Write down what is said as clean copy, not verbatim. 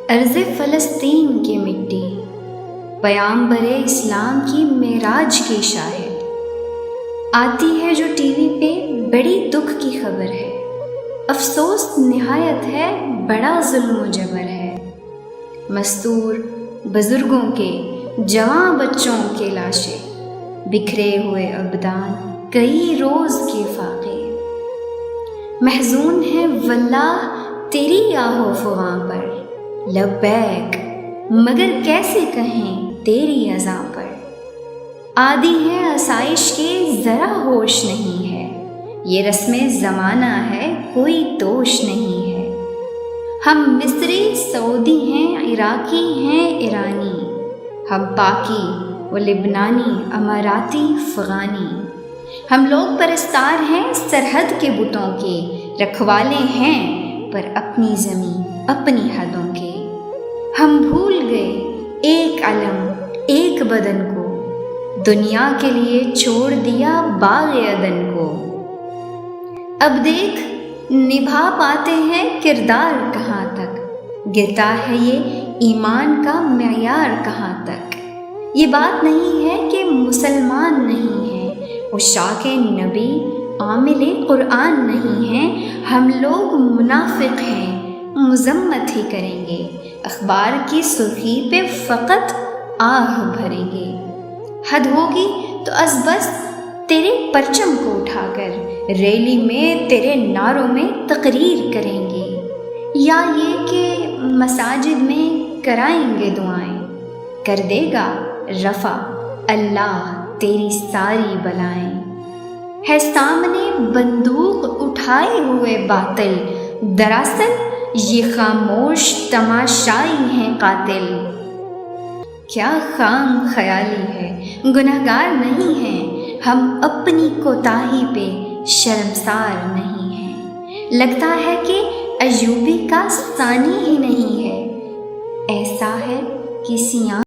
ارض فلسطین کی مٹی پیامبر اسلام کی معراج کی شاہد آتی ہے جو ٹی وی پہ بڑی دکھ کی خبر ہے، افسوس نہایت ہے، بڑا ظلم و جبر ہے۔ مستور بزرگوں کے، جوان بچوں کے لاشیں، بکھرے ہوئے ابدان، کئی روز کے فاقے، محزون ہیں واللہ تیری آہو فغاں پر، لبیک مگر کیسے کہیں تیری اذاں پر۔ عادی ہے آسائش کے ذرا ہوش نہیں ہے، یہ رسم زمانہ ہے کوئی دوش نہیں ہے۔ ہم مصری سعودی ہیں، عراقی ہیں، ایرانی، ہم پاکی و لبنانی، اماراتی، افغانی، ہم لوگ پرستار ہیں سرحد کے بتوں کے، رکھوالے ہیں پر اپنی زمین اپنی حدوں کے۔ ہم بھول گئے ایک علم ایک بدن کو، دنیا کے لیے چھوڑ دیا باغ عدن کو۔ اب دیکھ نبھا پاتے ہیں کردار کہاں تک، گرتا ہے یہ ایمان کا معیار کہاں تک۔ یہ بات نہیں ہے کہ مسلمان نہیں ہیں، عشاق نبی عامل قرآن نہیں ہیں، ہم لوگ منافق ہیں، مذمت ہی کریں گے، اخبار کی سرخی پہ فقط آہ بھریں گے۔ حد ہوگی تو از بس تیرے پرچم کو اٹھا کر ریلی میں تیرے نعروں میں تقریر کریں گے، یا یہ کہ مساجد میں کرائیں گے دعائیں، کر دے گا رفع اللہ تیری ساری بلائیں۔ ہے سامنے بندوق اٹھائے ہوئے باطل، دراصل یہ خاموش تماشائی ہیں قاتل۔ کیا خام خیالی ہے، گنہگار نہیں ہیں، ہم اپنی کوتاہی پہ شرمسار نہیں ہیں۔ لگتا ہے کہ ایوبی کا ثانی ہی نہیں ہے، ایسا ہے کسی